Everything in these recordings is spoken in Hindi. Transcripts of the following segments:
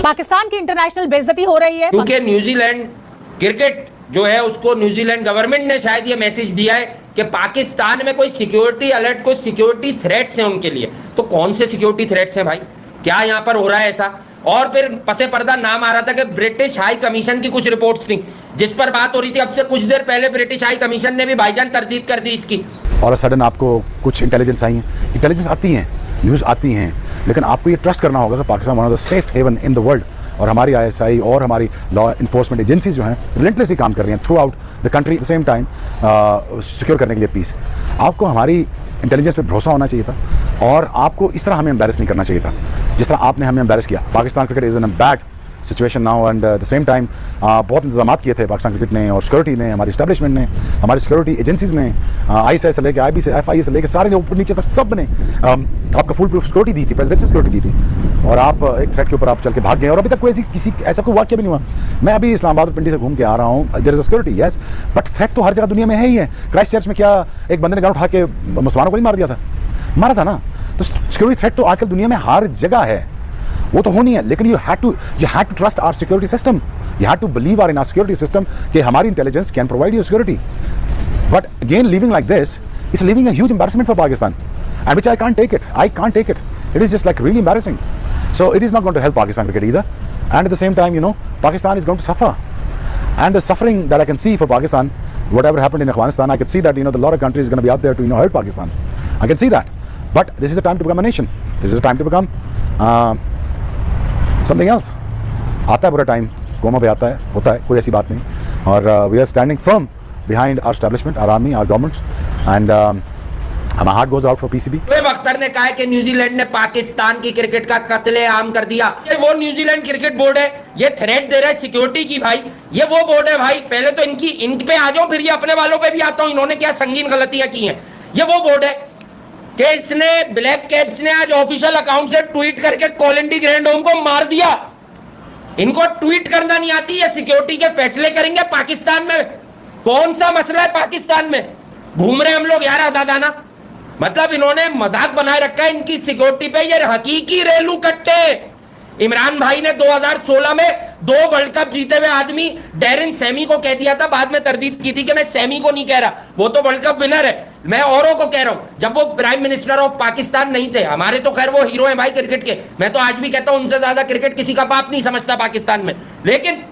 पाकिस्तान की इंटरनेशनल बेइज्जती हो रही है क्योंकि न्यूजीलैंड क्रिकेट जो है उसको न्यूजीलैंड गवर्नमेंट ने शायद ये मैसेज दिया है कि पाकिस्तान में कोई सिक्योरिटी अलर्ट, कोई सिक्योरिटी थ्रेट्स हैं उनके लिए। तो कौन से सिक्योरिटी थ्रेट्स हैं भाई, क्या यहाँ पर हो रहा है ऐसा? और फिर पसे पर्दा नाम आ रहा था कि ब्रिटिश हाई कमीशन की कुछ रिपोर्ट्स थी जिस पर बात हो रही थी। अब से कुछ देर पहले ब्रिटिश हाई कमीशन ने भी भाईजान तरदीद कर दी इसकी। और सडन आपको कुछ इंटेलिजेंस आई हैं, इंटेलिजेंस आती हैं, न्यूज़ आती हैं, लेकिन आपको ये ट्रस्ट करना होगा कि Pakistan one of the safe heaven in the world. और हमारी ISI और हमारी लॉ इन्फोर्समेंट एजेंसीज जो हैं रिलेंटलेसली काम कर रही हैं through out the country at the same time secure करने के लिए पीस। आपको हमारी इंटेलिजेंस पे भरोसा होना चाहिए था और आपको इस तरह हमें एम्बैरेस नहीं करना चाहिए था जिस तरह आपने हमें एम्बैरेस किया। Pakistan cricket is in a bad situation now and the same time बहुत इंतजाम किए थे पाकिस्तान क्रिकेट ने और सिक्योरिटी ने, हमारी इस्टेब्लिशमेंट ने, हमारी सिक्योरिटी एजेंसीज ने, ISI से लेकर IB से FIA से लेकर सारे ऊपर नीचे तक सब ने आपका फुल प्रूफ सिक्योरिटी दी थी, प्रेसिडेंशियल सिक्योरिटी दी थी। और आप एक थ्रेट के ऊपर आप चल के भाग गए और अभी तक कोई ऐसा कोई वाक्य भी नहीं हुआ। मैं अभी इस्लामाबाद और पिंडी से घूम के आ रहा हूँ, there is a security yes, but threat तो हर जगह दुनिया में है ही है। क्राइस्ट चर्च में क्या एक बंदे ने गन उठा के मुसलमानों को नहीं मार दिया था? मारा था ना। तो सिक्योरिटी थ्रेट तो आजकल दुनिया में हर जगह है, वो तो होनी है, लेकिन you had to trust our security system, you had to believe in our security system कि हमारी intelligence can provide you security. But again living like this is living a huge embarrassment for Pakistan, and which I can't take it. It is just like really embarrassing. So it is not going to help Pakistan cricket either. And at the same time, Pakistan is going to suffer. And the suffering that I can see for Pakistan, whatever happened in Afghanistan, I could see that the lot of countries is going to be out there to help Pakistan. I can see that. But this is the time to become a nation. This is the time to become something else. आता है बुरा टाइम, कोमा पे आता है, होता है, कोई ऐसी बात नहीं। और we are standing firm behind our establishment, our army, our governments, and my heart goes out for PCB. Shoaib Akhtar ने कहा है कि न्यूजीलैंड ने पाकिस्तान की क्रिकेट का कत्लेआम कर दिया। ये वो न्यूजीलैंड क्रिकेट बोर्ड है, ये थ्रेट दे रहा है सिक्योरिटी की भाई। ये वो बोर्ड है भाई, पहले तो इन पे आ जाओ, फिर ये अपने वालों पे भी आता हूं। इन्होंने क्या संगीन गलतियां की हैं। ये वो बोर्ड है कि इसने ब्लैक कैप्स ने आज ऑफिशियल अकाउंट से ट्वीट करके कोलिंडी ग्रैंड होम को मार दिया। इनको ट्वीट करना नहीं आती है, सिक्योरिटी के फैसले करेंगे पाकिस्तान में। कौन सा मसला है पाकिस्तान में? घूम रहे हम लोग यार आजादाना। मतलब इन्होंने मजाक बनाए रखा है इनकी सिक्योरिटी पे। ये हकीकी रेलू कट्टे। इमरान भाई ने 2016 में 2 वर्ल्ड कप जीते हुए आदमी डेरिन सैमी को कह दिया था, बाद में तरदीद की थी कि मैं सैमी को नहीं कह रहा, वो तो वर्ल्ड कप विनर है, मैं औरों को कह रहा हूं, जब वो प्राइम मिनिस्टर ऑफ पाकिस्तान नहीं थे। हमारे तो खैर वो हीरो हैं भाई क्रिकेट के। मैं तो आज भी कहता हूं उनसे ज्यादा क्रिकेट किसी का बाप नहीं समझता पाकिस्तान में। लेकिन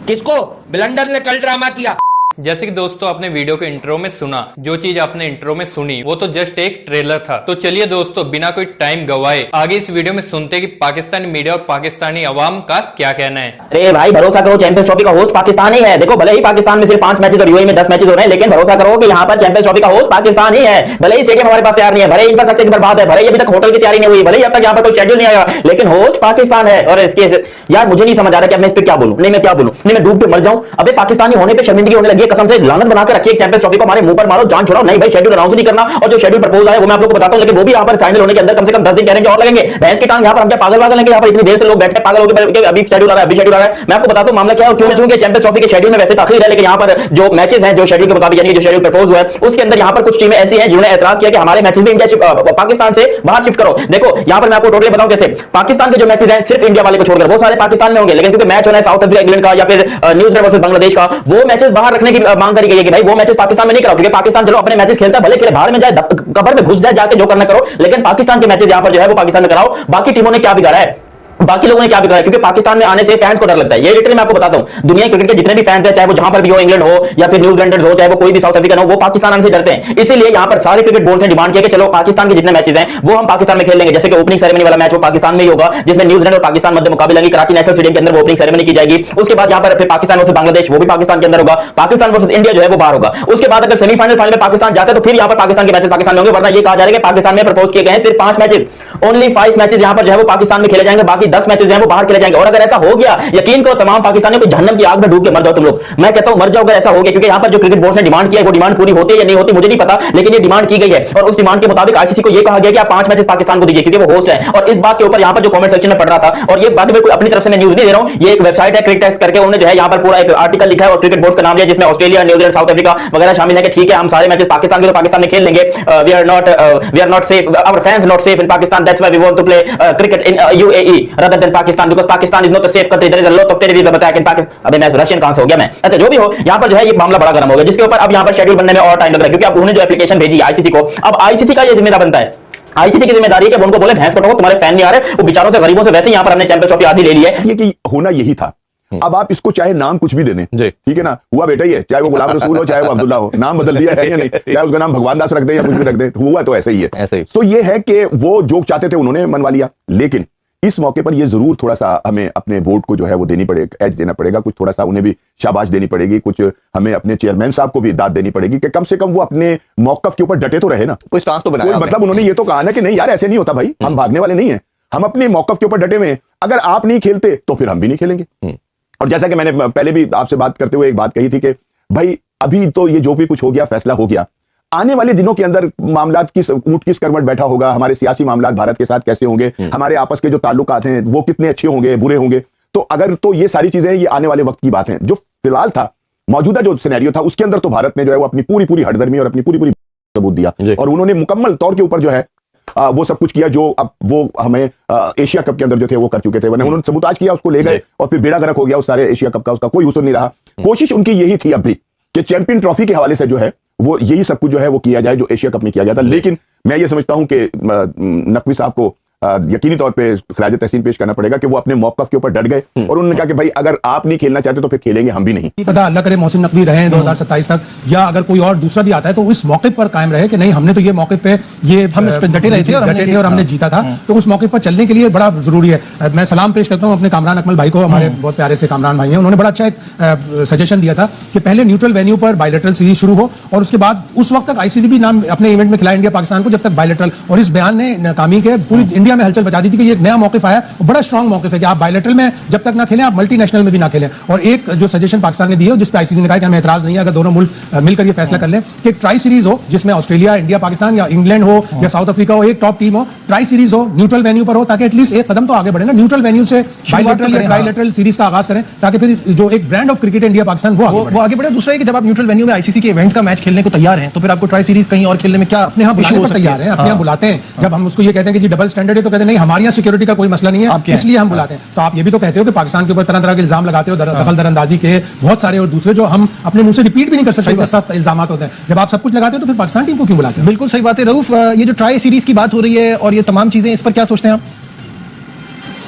किसको ब्लंडर ने कल ड्रामा किया। जैसे कि दोस्तों आपने वीडियो के इंट्रो में सुना, जो चीज आपने इंट्रो में सुनी वो तो जस्ट एक ट्रेलर था। तो चलिए दोस्तों बिना कोई टाइम गवाए आगे इस वीडियो में सुनते हैं कि पाकिस्तानी मीडिया और पाकिस्तानी अवाम का क्या कहना है। अरे भाई भरोसा करो, चैंपियंस ट्रॉफी का होस्ट पाकिस्तान ही है। देखो भले ही पाकिस्तान में सिर्फ 5 मैचेस और यूएई में 10 मैचेस हो रहे हैं, लेकिन भरोसा करो कि यहाँ पर चैंपियंस ट्रॉफी का होस्ट पाकिस्तान ही है। भले ही स्टेडियम हमारे पास तैयार नहीं है, भले ही इंफ्रास्ट्रक्चर बर्बाद है, भले ही अभी तक होटल की तैयारी नहीं हुई, भले ही अब तक यहाँ पर कोई शेड्यूल नहीं आया, लेकिन होस्ट पाकिस्तान है। और इसके यार मुझे नहीं समझ आ रहा कि अब मैं इस पर क्या बोलूं। नहीं मैं क्या बोलूं, नहीं मैं डूब के मर जाऊं। अबे पाकिस्तानी होने पे शर्मिंदगी होने लगी है, कसम से लानत बना रखिए चैंपियंस ट्रॉफी को हमारे मुंह पर मारो, जान छोड़ाओ। नहीं भाई शेड्यूल अनाउंस नहीं करना, और जो शेड्यूल प्रपोज आया वो मैं आप लोगों को बताता हूं, लेकिन वो भी यहां पर फाइनल होने के अंदर कम से कम 10 दिन कह रहे हैं और लगेंगे। भैंस की टांग यहां पर हम क्या पागल लेंगे? यहां पर इतनी देर से लोग बैठे पागल हो गए, अभी शेड्यूल आ रहा है, अभी शेड्यूल आ रहा है। मैं आपको बताता हूं मामला क्या है। क्यों चूंकि चैंपियंस ट्रॉफी के शेड्यूल में वैसे ताखीर है, लेकिन यहां पर जो मैचेस हैं जो शेड्यूल के मुताबिक यानी जो शेड्यूल प्रपोज हुआ है उसके अंदर यहां पर कुछ टीमें ऐसी हैं जिन्होंने एतराज किया कि हमारे मैचेस भी इंडिया पाकिस्तान से बाहर शिफ्ट करो। देखो यहां पर मैं आपको टोटली बताऊं कैसे पाकिस्तान के जो मैचेस हैं सिर्फ इंडिया वाले को छोड़कर वो सारे पाकिस्तान में होंगे, लेकिन क्योंकि मैच होना है साउथ अफ्रीका इंग्लैंड का या फिर न्यूजीलैंड वर्सेस बांग्लादेश का, वो मैचेस बाहर रखने की मांग करी गई है कि भाई वो मैचेस पाकिस्तान में नहीं कराओ, क्योंकि पाकिस्तान चलो अपने मैचेस खेलता है, भले खेले बाहर में जाए, कबर में घुस जाए, जाके जो करना करो, लेकिन पाकिस्तान के मैचेस यहां पर जो है वो पाकिस्तान में कराओ। बाकी टीमों ने क्या बिगाड़ा है, बाकी लोगों ने क्या बिगाड़ा, क्योंकि पाकिस्तान में आने से फैंस को डर लगता है। ये लिटरली मैं आपको बताता हूं, दुनिया क्रिकेट के जितने भी फैंस हैं, चाहे वो जहां पर भी हो, इंग्लैंड हो या फिर न्यूजीलैंडर्स हो, चाहे वो कोई भी साउथ अफ्रीकन हो, वो पाकिस्तान आने से डरते हैं। इसीलिए यहां पर सारे क्रिकेट बोर्ड ने डिमांड किया कि चलो पाकिस्तान के जितने मैचेस हैं वो हम पाकिस्तान में खेल लेंगे। जैसे कि ओपनिंग सेरेमनी वाला मैच वो पाकिस्तान में ही होगा, जिसमें न्यूजीलैंड और पाकिस्तान मध्य मुकाबला होगी, कराची नेशनल स्टेडियम के अंदर वो ओपनिंग सेरेमनी की जाएगी। उसके बाद यहां पर फिर पाकिस्तान वर्सेस बांग्लादेश वो भी पाकिस्तान के अंदर होगा, पाकिस्तान वर्सेस इंडिया जो है वो बाहर होगा। उसके बाद अगर सेमीफाइनल फाइनल में पाकिस्तान जाता है तो फिर यहां पर पाकिस्तान के मैचेस पाकिस्तान में होंगे, वरना ये कहा जा रहा है कि पाकिस्तान में प्रपोज किए गए हैं सिर्फ 5 मैचेस, ओनली 5 मैचेस यहां पर जो है वो पाकिस्तान में खेले जाएंगे, बाकी 10 मैचेस जो है वो बाहर खेले जाएंगे। और अगर ऐसा हो गया, यकीन करो तमाम पाकिस्तानियों को जहन्नम की आग में डूब के मर जाओ तुम लोग। मैं कहता हूं मर जाओ अगर ऐसा हो गया, क्योंकि यहां पर जो क्रिकेट बोर्ड ने डिमांड किया है वो डिमांड पूरी होती है या नहीं होती मुझे नहीं पता, लेकिन ये डिमांड की गई है। और उस डिमांड के मुताबिक आईसीसी को ये कहा गया कि आप 5 मैचेस पाकिस्तान को दीजिए, क्योंकि वो होस्ट है। और इस बात के ऊपर यहां पर जो कमेंट सेक्शन में पढ़ रहा था, और ये बात में कोई अपनी तरफ से मैं न्यूज नहीं दे रहा हूं, ये एक वेबसाइट है क्रिकेटेक्स करके, उन्होंने जो है यहां पर पूरा एक आर्टिकल लिखा है और क्रिकेट बोर्ड का नाम लिया, जिसमें ऑस्ट्रेलिया, न्यूजीलैंड, साउथ अफ्रीका वगैरह शामिल है कि ठीक है हम सारे मैचेस पाकिस्तान के तो पाकिस्तान में खेल लेंगे। We are not safe, our fans not safe in Pakistan, that's why we want to play cricket in UAE। rather than Pakistan because Pakistan is not a safe country. There is a lot of terrorism attack in Pakistan. अबे मैं रशियन कहां से हो गया मैं? अच्छा जो भी हो, यहाँ पर जो है ये मामला बड़ा गर्म हो गया, जिसके ऊपर अब यहाँ पर शेड्यूल बनने में और टाइम लग रहा है, क्योंकि अब उन्होंने जो एप्लीकेशन भेजी आईसीसी को, अब आईसीसी का ये जिम्मेदार बनता है। आईसीसी की जिम्मेदारी है कि उनको बोले भैंस कटो, तुम्हारे फैन नहीं आ रहे, वो बेचारों से गरीबों से वैसे ही यहाँ पर हमने चैंपियंस ट्रॉफी आधी ले ली है। ये कि होना यही था। अब आप इसको चाहे नाम कुछ भी दे दें, ठीक है ना, हुआ बेटा ही है, चाहे वो गुलाम रसूल हो चाहे वो अब्दुल्ला हो, नाम बदल दिया है या नहीं, चाहे उसका नाम भगवान दास रख दे या कुछ भी रख दे, हुआ तो ऐसे ही है। ऐसे ही। तो ये है कि वो जो चाहते थे उन्होंने मनवा लिया, लेकिन इस मौके पर ये जरूर थोड़ा सा हमें अपने वोट को जो है वो देनी पड़ेगा, एज देना पड़ेगा, कुछ थोड़ा सा उन्हें भी शाबाश देनी पड़ेगी, कुछ हमें अपने चेयरमैन साहब को भी दाद देनी पड़ेगी कि कम से कम वो अपने मौकफ के ऊपर डटे तो रहे ना, कोई स्टांस तो बनाया, मतलब उन्होंने ये तो कहा ना कि नहीं यार ऐसे नहीं होता भाई, हम भागने वाले नहीं है, हम अपने मौकफ के ऊपर डटे हुए हैं, अगर आप नहीं खेलते तो फिर हम भी नहीं खेलेंगे। और जैसा कि मैंने पहले भी आपसे बात करते हुए एक बात कही थी कि भाई अभी तो ये जो भी कुछ हो गया फैसला हो गया, आने वाले दिनों के अंदर मामलात किस ऊंट किस करवट बैठा होगा, हमारे सियासी मामलात भारत के साथ कैसे होंगे, हमारे आपस के जो ताल्लुकात हैं वो कितने अच्छे होंगे बुरे होंगे, तो अगर तो ये सारी चीजें ये आने वाले वक्त की बात है। जो फिलहाल था मौजूदा जो सिनेरियो था उसके अंदर तो भारत ने जो है वो अपनी पूरी हटदर्मी और अपनी पूरी सबूत दिया, और उन्होंने मुकम्मल तौर के ऊपर जो है वो सब कुछ किया जो अब वो हमें एशिया कप के अंदर जो थे वो कर चुके थे, उन्होंने सबूताज किया, उसको ले गए और फिर बेड़ा गर्क हो गया उस सारे एशिया कप का, उसका कोई हुस्न नहीं रहा। कोशिश उनकी यही थी अब भी कि चैंपियन ट्रॉफी के हवाले से जो है वो यही सब कुछ जो है वो किया जाए जो एशिया कप में किया गया था। लेकिन मैं ये समझता हूं कि नकवी साहब को यकीनी तौर पे खराज तहसीन पेश करना पड़ेगा कि वो अपने मौकफ के ऊपर डट गए और उन्होंने कहा कि भाई अगर आप नहीं खेलना चाहते तो फिर खेलेंगे हम भी नहीं। पता अल्लाह करे मोहसिन नकवी रहे 2027 तक, या अगर कोई और दूसरा भी आता है तो इस मौके पर कायम रहे कि नहीं हमने तो ये मौके पे ये हम इस पे डटे रहे थे और हमने जीता था, तो उस मौके पर चलने के लिए बड़ा जरूरी है। मैं सलाम पेश करता हूँ अपने कामरान अकमल भाई को, हमारे बहुत प्यारे से कामरान भाई हैं, उन्होंने बड़ा अच्छा एक सजेशन दिया था कि पहले न्यूट्रल वेन्यू पर बायलैटरल सीरीज शुरू हो और उसके बाद उस वक्त तक आईसीसी भी नाम अपने इवेंट में खिलाए इंडिया पाकिस्तान को जब तक बायलैटरल, और इस बयान ने नाकामी के पूरी इंडिया में हलचल मचा दी थी कि ये एक नया मौक़िफ़ आया, बड़ा स्ट्रांग मौक़िफ़ है कि आप बायलैटरल में जब तक ना खेलें आप मल्टीनेशनल में भी ना खेलें। और एक जो सजेशन पाकिस्तान ने दिया जिस पे आईसीसी ने कहा कि हमें एतराज नहीं है अगर दोनों मुल्क मिलकर ये फैसला कर लें कि एक ट्राई सीरीज हो जिसमें ऑस्ट्रेलिया, इंडिया, पाकिस्तान या इंग्लैंड हो या साउथ अफ्रीका हो, एक टॉप टीम हो, ट्राई सीरीज हो, न्यूट्रल वेन्यू पर हो, ताकि एटलीस्ट एक कदम तो आगे बढ़े ना, न्यूट्रल वेन्यू से बायलैटरल या ट्राइलैटरल सीरीज का आगाज करें ताकि फिर जो एक brand of cricket India Pakistan वो आगे बढ़े। दूसरा है कि जब आप न्यूट्रल वेन्यू में आईसीसी के इवेंट का मैच खेलने को तैयार हैं तो फिर आपको ट्राई सीरीज कहीं और खेलने में क्या अपने यहाँ बुलाने पर तैयार हैं, अपने यहाँ बुलाते हैं। जब हम उसको ये कहते हैं कि जी डबल स्टैंडर्ड है तो कहते हैं नहीं हमारे यहाँ सिक्योरिटी का कोई मसला नहीं है इसलिए हम बुलाते हैं। तो आप ये भी तो कहते हो कि पाकिस्तान के ऊपर तरह तरह के इल्जाम लगाते हो, दखल दरअंदाजी के बहुत सारे और दूसरे जो हम अपने मुंह से रिपीट भी नहीं कर सकते, सख्त इल्जाम होते हैं। जब आप सब कुछ लगाते हो तो फिर पाकिस्तान टीम को क्यों बुलाते हैं? बिल्कुल सही बात है रऊफ, ये जो ट्राई सीरीज की बात हो रही है और ये तमाम चीजें, इस पर क्या सोचते हैं आप?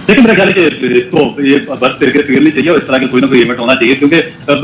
लेकिन मेरा ख्याल है कि इसको ये बस क्रिकेट खेलनी चाहिए और इस तरह का कोई ना कोई इवेंट होना चाहिए, क्योंकि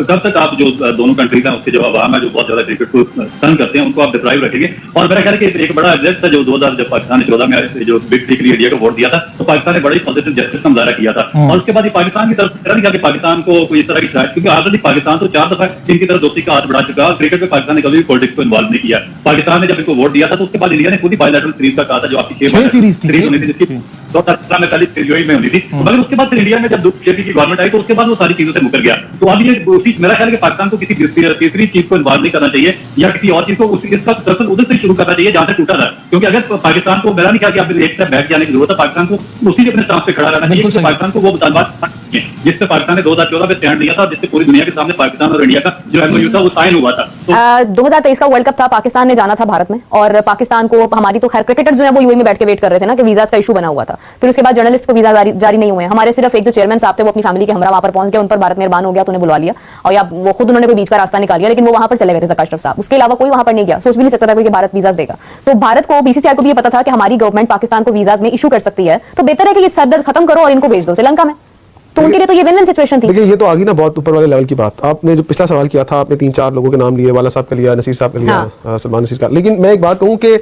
कब तक आप जो दोनों कंट्रीज हैं उसके जो अवाम है जो बहुत ज्यादा क्रिकेट को पसंद करते हैं उनको आप डिप्राइव रखेंगे। और मेरा ख्याल है कि एक बड़ा एग्जैक्ट था जो 2000 जब पाकिस्तान ने 14 में जो बिग टी के लिए इंडिया को वोट दिया था तो पाकिस्तान ने बड़ी पॉजिटिव जस्टिस का मुजाहरा किया था, और उसके बाद ये पाकिस्तान की तरफ नहीं किया कि पाकिस्तान को कोई इस तरह की शायद, क्योंकि ऑलरेडी पाकिस्तान तो 4 दफा इनकी तरफ दोस्ती का हाथ बढ़ा चुका, क्रिकेट में पाकिस्तान ने कभी भी पॉलिटिक्स को इन्वॉल्व नहीं किया। पाकिस्तान ने जब इनको वोट दिया था तो उसके बाद इंडिया ने खुद ही बायलैटरल सीरीज का कहा था जो आपकी 6 सीरीज होनी थी जिसकी 2017 में पहले यूएई में होनी थी, मगर उसके बाद फिर इंडिया में जब बीजेपी की गवर्नमेंट आई तो उसके बाद वो सारी चीजों से मुकर गया। तो अब ये मेरा ख्याल है कि पाकिस्तान को किसी तीसरी चीज को इन्वॉल्व नहीं करना चाहिए या किसी और चीज को इसका दरअसल उधर से शुरू करना चाहिए जहां से टूटा था, क्योंकि अगर पाकिस्तान को मेरा नहीं कहा कि आप एक स्टेप बैक जाने की जरूरत है, पाकिस्तान को उसी अपने स्टांस पे खड़ा रहना चाहिए। पाकिस्तान को वो मुतालबात जिससे पाकिस्तान ने 2014 में स्टैंड लिया था, जिससे पूरी दुनिया के सामने पाकिस्तान और इंडिया का जो एमओयू था वो साइन हुआ था। 2023 का वर्ल्ड कप था, पाकिस्तान ने जाना था भारत में और पाकिस्तान को हमारी तो खैर क्रिकेटर्स जो है वो यूएई में बैठ के वेट कर रहे थे ना कि वीजा का इशू बना हुआ था, फिर उसके बाद जर्नलिस्ट को वीजा जारी नहीं हुए, हमारे सिर्फ एक जो चेयरमैन साहब थे वो अपनी फैमिली के हमरा वहां पर पहुंच गए, उन पर भारत मेहरबान हो गया तो उन्हें बुला लिया और या वो खुद उन्होंने कोई बीच का रास्ता निकाल लिया, लेकिन वो वहां पर चले गए थे ज़का अशरफ साहब, उसके अलावा कोई वहां पर नहीं गया, सोच भी नहीं सकता था कोई कि भारत वीजा देगा। तो भारत को बीसीसीआई को भी ये पता था कि हमारी गवर्नमेंट पाकिस्तान को वीजा में इशू कर सकती है, तो बेहतर है कि ये सरदर्द खत्म करो और इनको भेज दो श्रीलंका में, तो उनके लिए तो ये विन-विन सिचुएशन थी। देखिए ये तो आगे ना बहुत ऊपर वाले लेवल की बात। आपने जो पिछला सवाल किया था आपने 3-4 लोगों के नाम लिए, वाला साहब का लिया, नसीर साहब का लिया, सलमान नसीर का, लेकिन मैं एक बात कहूं कि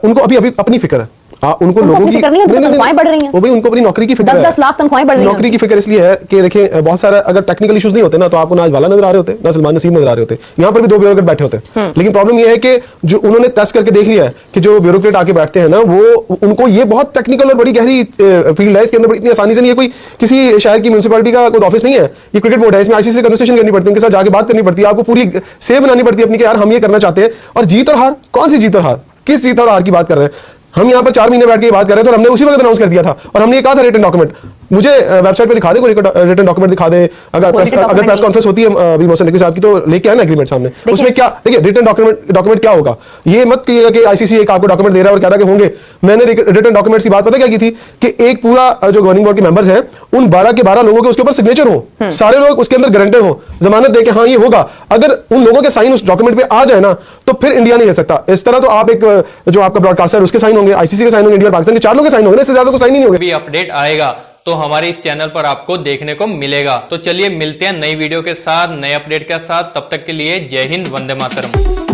उनको अभी अपनी फिक्र है, उनको लोगों की तनख्वाहें बढ़ रही हैं, वो भाई उनको अपनी नौकरी की फिक्र है, 10-10 लाख तनख्वाहें बढ़ रही हैं। नौकरी की फिक्र इसलिए है कि देखें बहुत सारा अगर टेक्निकल इश्यूज नहीं होते ना तो आपको ना आज वाला नजर आ रहे होते ना सलमान नसीर नजर आ रहे होते, यहाँ पर भी 2 ब्यूरोक्रेट बैठे होते, लेकिन प्रॉब्लम ये है कि जो उन्होंने टेस्ट करके देख लिया है कि जो ब्यूरोक्रेट आके बैठते हैं ना वो उनको ये बहुत टेक्निकल और बड़ी गहरी फील्ड है, इसके अंदर इतनी आसानी से नहीं है, कोई किसी शहर की म्यूनिसिपैलिटी का कोई ऑफिस नहीं है, ये क्रिकेट बोर्ड है, इसमें आईसीसी से कन्वर्सेशन करनी पड़ती है, उनके साथ जाके बात करनी पड़ती है, आपको पूरी सेव बनानी पड़ती है अपनी कि यार हम ये करना चाहते हैं। और जीत और हार, कौन सी जीत और हार, किस जीत और हार की बात कर रहे हैं हम? यहाँ पर 4 महीने बैठ के बात कर रहे थे और हमने उसी वक्त अनाउंस कर दिया था और हमने ये कहा था रिटन डॉक्यूमेंट, मुझे वेबसाइट पे दिखा दे, कोई रिटन डॉक्यूमेंट दिखा दे। अगर प्रेस कॉन्फ्रेंस होती है अभी मोहसिन नकवी साहब की, तो लेके आए ना एग्रीमेंट सामने, उसमें क्या देखिए रिटन डॉक्यूमेंट क्या होगा। ये मत कहिएगा कि आईसीसी एक आपको डॉक्यूमेंट दे रहा है और कह रहा है कि होंगे। मैंने रिटन डॉक्यूमेंट्स की बात पता क्या की थी कि एक पूरा जो गवर्निंग बोर्ड के मेंबर्स हैं उन 12 के 12 लोगों के उसके ऊपर सिग्नेचर हो, सारे लोग उसके अंदर गारंटर हो, जमानत दे के हाँ ये होगा। अगर उन लोगों के साइन उस डॉक्यूमेंट पे आ जाए ना तो फिर इंडिया नहीं हिल सकता। इस तरह तो आप एक जो आपका ब्रॉडकास्टर है उसके साइन होंगे, आईसीसी के साइन होंगे, इंडिया पाकिस्तान के 4 लोग के साइन होंगे, इससे ज्यादा तो साइन ही नहीं होंगे। भी अपडेट आएगा तो हमारे इस चैनल पर आपको देखने को मिलेगा। तो चलिए मिलते हैं नई वीडियो के साथ, नए अपडेट के साथ। तब तक के लिए जय हिंद, वंदे मातरम।